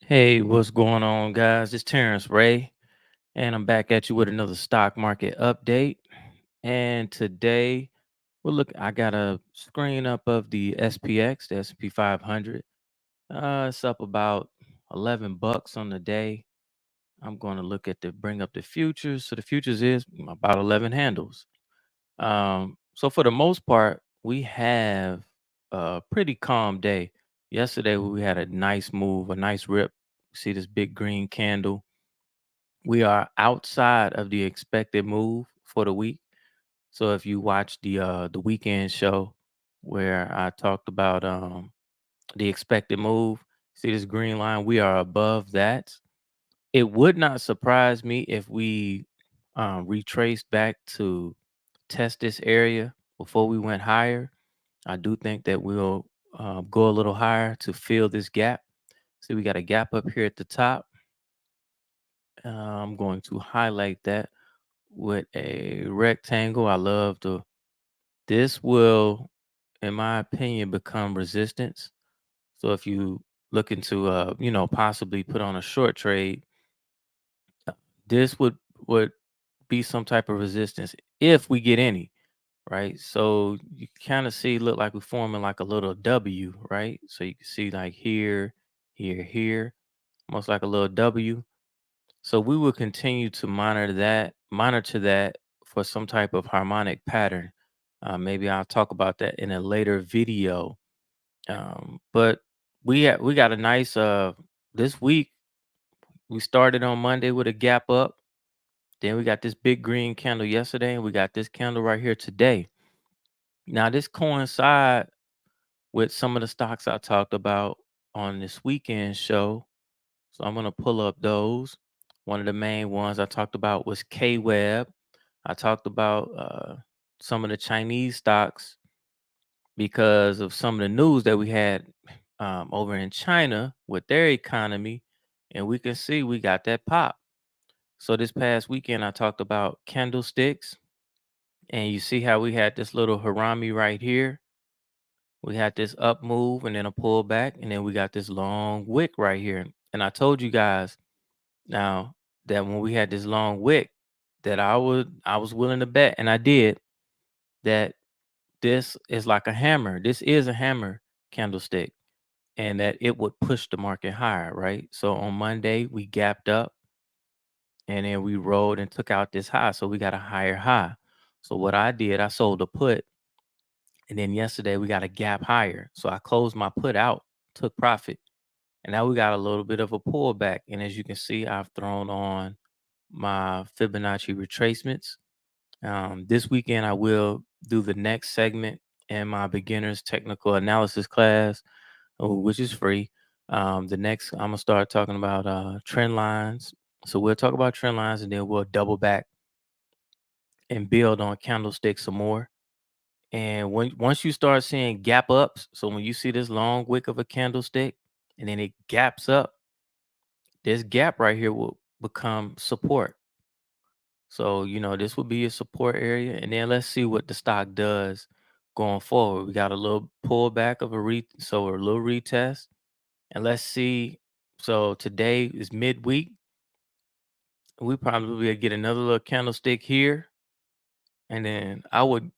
Hey, what's going on, guys? It's Terrence Ray, and I'm back at you with another stock market update. And today, I got a screen up of the SPX, the SP 500. It's up about 11 bucks on the day. I'm going to look at bring up the futures. So the futures is about 11 handles. So for the most part, we have a pretty calm day. Yesterday, we had a nice move, a nice rip. See this big green candle. We are outside of the expected move for the week. So if you watch the weekend show where I talked about the expected move, see this green line, we are above that. It would not surprise me if we retraced back to test this area before we went higher. I do think that we'll go a little higher to fill this gap. See, we got a gap up here at the top. I'm going to highlight that with a rectangle. I love this will, in my opinion, become resistance. So if you looking to possibly put on a short trade, uh, this would be some type of resistance if we get any, right? So you kind of see look like we're forming like a little W, right? So you can see like here, here, here, almost like a little W. So we will continue to monitor that for some type of harmonic pattern. Maybe I'll talk about that in a later video. But we got a nice this week. We started on Monday with a gap up. Then we got this big green candle yesterday, and we got this candle right here today. Now this coincide with some of the stocks I talked about on this weekend show. So I'm gonna pull up those. One of the main ones I talked about was K-Web. I talked about some of the Chinese stocks because of some of the news that we had over in China with their economy, and we can see we got that pop. So this past weekend, I talked about candlesticks, and you see how we had this little harami right here. We had this up move and then a pullback, and then we got this long wick right here. And I told you guys now that when we had this long wick, that I was willing to bet, and I did, that this is like a hammer. This is a hammer candlestick, and that it would push the market higher, right? So on Monday we gapped up, and then we rolled and took out this high, so we got a higher high. So what I did, I sold a put, and then yesterday we got a gap higher, so I closed my put out, took profit, and now we got a little bit of a pullback. And as you can see, I've thrown on my Fibonacci retracements. This weekend, I will do the next segment in my beginner's technical analysis class, which is free. The next, I'm gonna start talking about trend lines. So we'll talk about trend lines, and then we'll double back and build on candlesticks some more. And once you start seeing gap ups, so when you see this long wick of a candlestick, and then it gaps up, this gap right here will become support. So, this would be a support area. And then let's see what the stock does going forward. We got a little pullback of so a little retest. And let's see. So today is midweek. We probably will get another little candlestick here. And then I would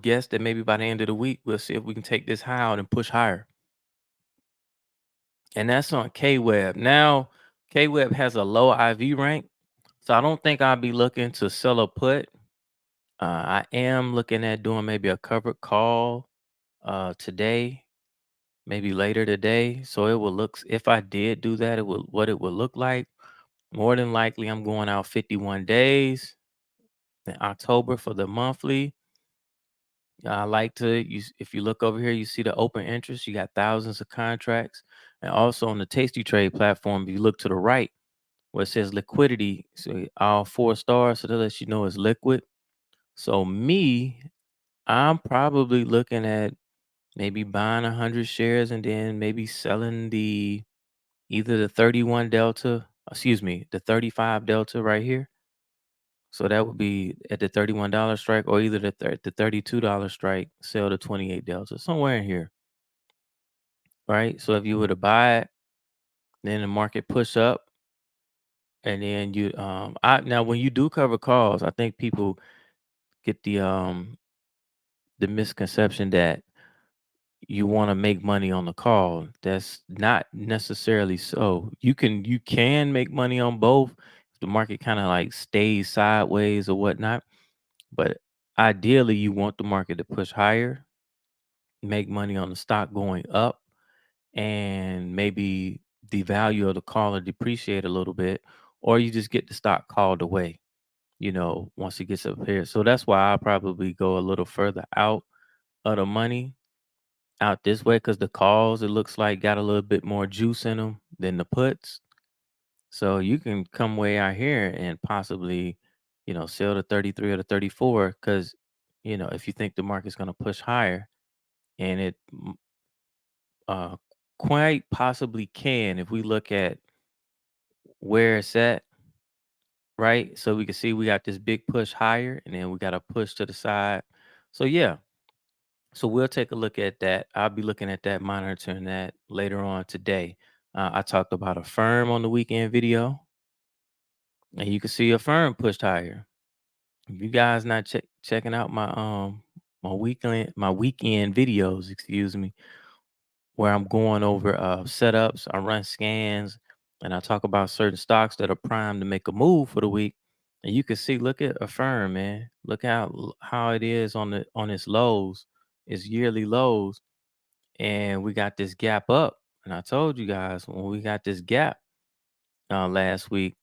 guess that maybe by the end of the week, we'll see if we can take this high out and push higher. And that's on K-Web. Now, K-Web has a low IV rank. So I don't think I'll be looking to sell a put. I am looking at doing maybe a covered call today, maybe later today. So it will look, if I did do that, what it would look like. More than likely, I'm going out 51 days in October for the monthly. I like to use, if you look over here, you see the open interest, you got thousands of contracts. And also on the TastyTrade platform, if you look to the right where it says liquidity, so all 4 stars, so that lets you know it's liquid. So I'm probably looking at maybe buying 100 shares and then maybe selling either the 31 delta, excuse me, the 35 delta right here. So that would be at the $31 strike, or either the $32 strike, sell the 28 delta, somewhere in here, right? So if you were to buy it, then the market push up, and then you I now when you do cover calls, I think people get the misconception that you want to make money on the call. That's not necessarily so. You can make money on both. The market kind of like stays sideways or whatnot, but ideally you want the market to push higher, make money on the stock going up, and maybe the value of the call or depreciate a little bit, or you just get the stock called away, once it gets up here. So that's why I probably go a little further out of the money out this way, because the calls, it looks like, got a little bit more juice in them than the puts. So you can come way out here and possibly, sell the 33 or the 34, because, if you think the market's going to push higher, and it uh, quite possibly can, if we look at where it's at, right? So we can see we got this big push higher, and then we got a push to the side. So yeah, so we'll take a look at that. I'll be looking at that, monitoring that later on today. I talked about a firm on the weekend video, and you can see a firm pushed higher. If you guys not checking out my weekend videos, excuse me, where I'm going over setups, I run scans, and I talk about certain stocks that are primed to make a move for the week. And you can see, look at a firm, man. Look how it is on its lows, its yearly lows, and we got this gap up. And I told you guys when we got this gap last week,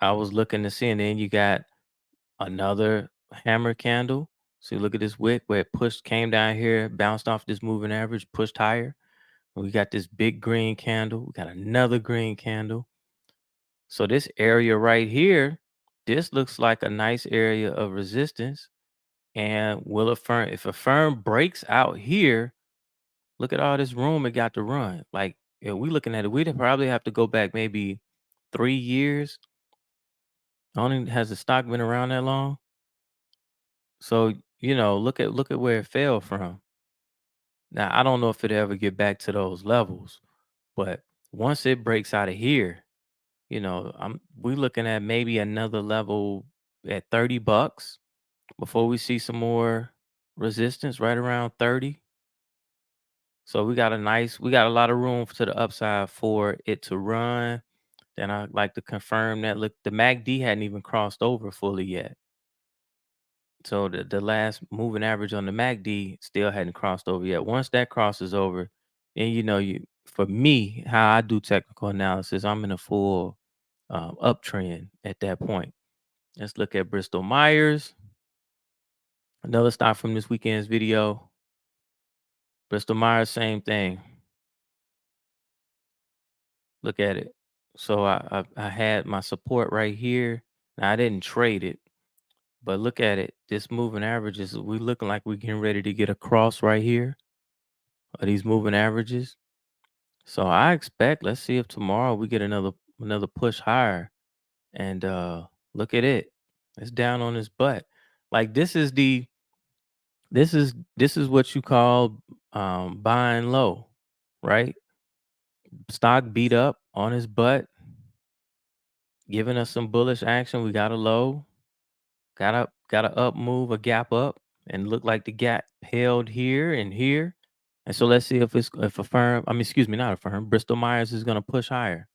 I was looking to see, and then you got another hammer candle. So look at this wick where it came down here, bounced off this moving average, pushed higher. And we got this big green candle. We got another green candle. So this area right here, this looks like a nice area of resistance. And if a firm breaks out here, look at all this room it got to run. Like, if we looking at it, we'd probably have to go back maybe 3 years. Only has the stock been around that long. So, look at where it fell from. Now, I don't know if it'll ever get back to those levels, but once it breaks out of here, we looking at maybe another level at $30 before we see some more resistance right around 30. So we got a lot of room to the upside for it to run. Then I like to confirm that, look, the MACD hadn't even crossed over fully yet. So the last moving average on the MACD still hadn't crossed over yet. Once that crosses over, then for me, how I do technical analysis, I'm in a full uptrend at that point. Let's look at Bristol Myers, another stock from this weekend's video. Bristol Myers, same thing. Look at it. So I had my support right here. Now I didn't trade it, but look at it. This moving averages, we looking like we're getting ready to get a cross right here of these moving averages. So I expect, let's see if tomorrow we get another push higher. And look at it. It's down on its butt. Like, this is what you call buying low, right? Stock beat up on his butt, giving us some bullish action. We got a low, got a up move, a gap up, and look like the gap held here and here. And so let's see if a firm, I mean, excuse me, not a firm, Bristol Myers is gonna push higher.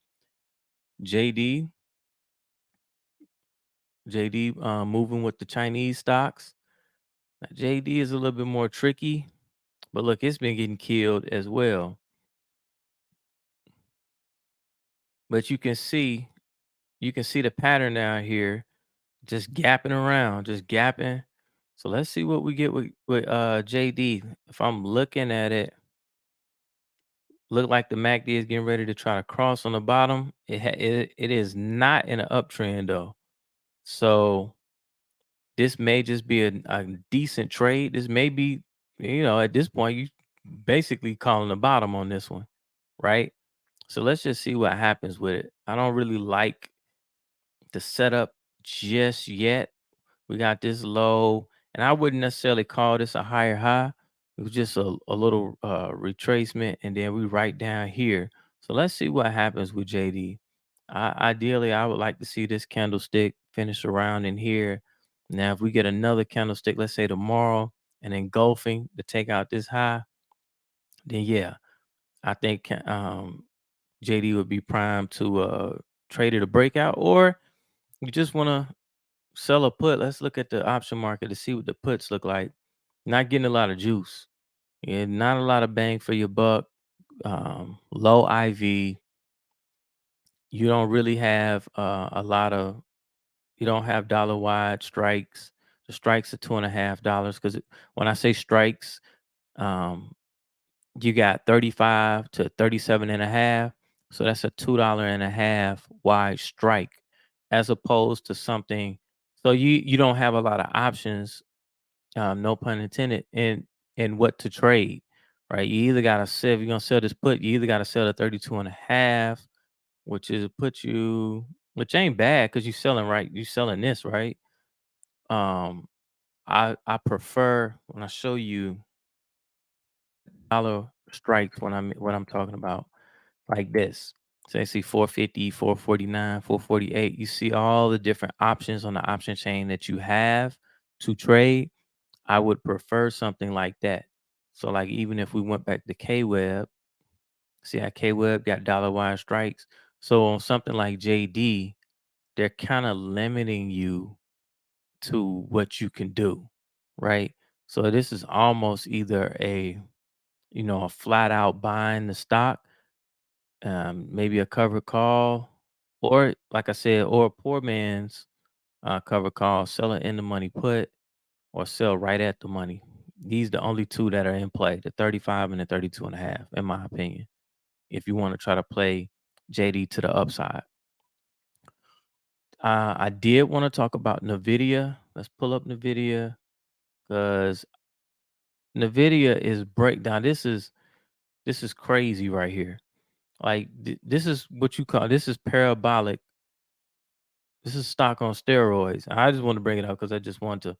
JD, JD moving with the Chinese stocks. Now, JD is a little bit more tricky, but look, it's been getting killed as well. But you can see the pattern down here, just gapping around, just gapping. So let's see what we get with JD. If I'm looking at it, look like the MACD is getting ready to try to cross on the bottom. It is not in an uptrend though. So this may just be a decent trade. This may be, at this point, you basically calling the bottom on this one, right? So let's just see what happens with it. I don't really like the setup just yet. We got this low, and I wouldn't necessarily call this a higher high. It was just a little retracement, and then we right down here. So let's see what happens with JD. Ideally, I would like to see this candlestick finish around in here. Now, if we get another candlestick, let's say tomorrow, and engulfing to take out this high, then yeah, I think JD would be primed to trade it a breakout, or you just want to sell a put. Let's look at the option market to see what the puts look like. Not getting a lot of juice, yeah, not a lot of bang for your buck. Low IV. You don't really have a lot of. You don't have dollar wide strikes. The strikes are $2.50 because when I say strikes, um, you got 35 to 37 and a half. So that's a $2.50 wide strike, as opposed to something. So you don't have a lot of options, no pun intended, in what to trade, right? You either gotta sell, if you're gonna sell this put, you either gotta sell the 32 and a half, which is put you, which ain't bad because you selling right, you selling this, right? Um, I prefer when I show you dollar strikes when I'm what I'm talking about, like this. So you see 450, 449, 448. You see all the different options on the option chain that you have to trade. I would prefer something like that. So like even if we went back to K Web, see how K Web got dollar wide strikes. So on something like JD, they're kind of limiting you to what you can do, right? So this is almost either a flat out buying the stock, maybe a covered call, or like I said, or a poor man's covered call, sell it in the money put, or sell right at the money. These the only two that are in play, the 35 and the 32 and a half, in my opinion. If you want to try to play JD to the upside. I did want to talk about NVIDIA. Let's pull up NVIDIA because NVIDIA is breakdown. This is crazy right here. Like this is what you call, this is parabolic. This is stock on steroids. I just want to bring it up because I just want to.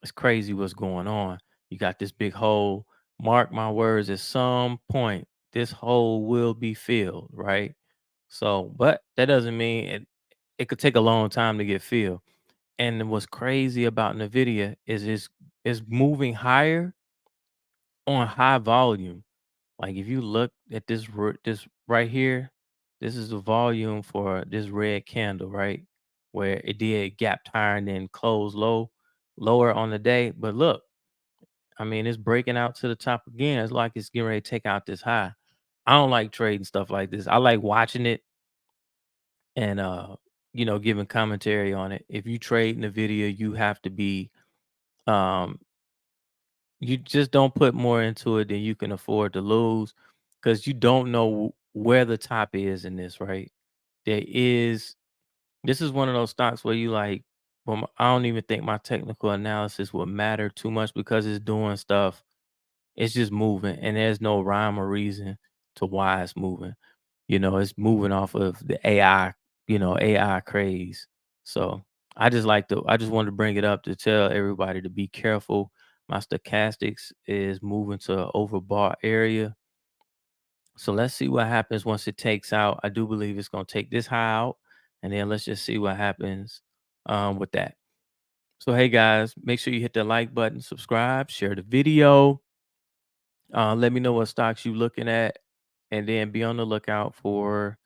It's crazy what's going on. You got this big hole. Mark my words. At some point, this hole will be filled, right? So, but that doesn't mean it could take a long time to get filled. And what's crazy about Nvidia is it's moving higher on high volume. Like if you look at this right here, this is the volume for this red candle, right? Where it did gap higher and then close lower on the day. But look, I mean, it's breaking out to the top again. It's like it's getting ready to take out this high. I don't like trading stuff like this. I like watching it and giving commentary on it. If you trade in the video, you have to be um you just don't put more into it than you can afford to lose because you don't know where the top is in this, right? There is This is one of those stocks where you like, well, I don't even think my technical analysis would matter too much because it's doing stuff. It's just moving, and there's no rhyme or reason to why it's moving. It's moving off of the AI craze. So I just wanted to bring it up to tell everybody to be careful. My stochastics is moving to an overbought area. So let's see what happens once it takes out. I do believe it's going to take this high out, and then let's just see what happens with that. So hey guys, make sure you hit the like button, subscribe, share the video. Let me know what stocks you looking at, and then be on the lookout for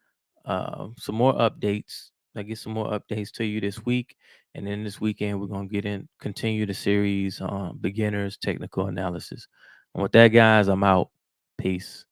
some more updates. I get some more updates to you this week, and then this weekend we're gonna continue the series on beginners technical analysis. And with that, guys, I'm out. Peace.